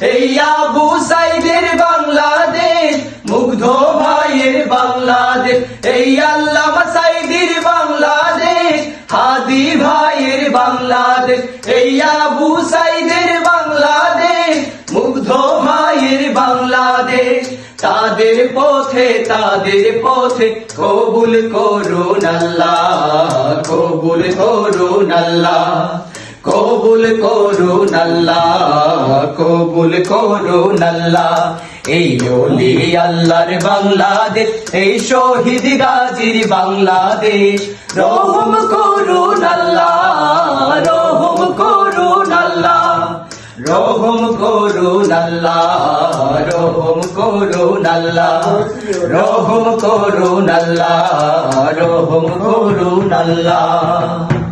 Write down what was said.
এই আবু সাইদের বাংলাদেশ, মুগ্ধ ভাইয়ের বাংলাদেশ। এই আল্লামা সাইদের বাংলাদেশ, হাদি ভাইয়ের বাংলাদেশ। এই আবু সাইদের বাংলাদেশ, মুগ্ধ ভাইয়ের বাংলাদেশ। তাদের পথে কবুল করুন আল্লাহ, কবুল করুন আল্লাহ, কবুল করুন আল্লাহ, কবুল করুন আল্লাহ। এই ওলি আল্লাহর বাংলাদেশ, এই শহীদ গাজীর বাংলাদেশ। রহম করুন আল্লাহ, রহম করুন আল্লাহ, রহম করুন আল্লাহ, রহম করুন আল্লাহ, রহম করুন আল্লাহ, রহম করুন আল্লাহ।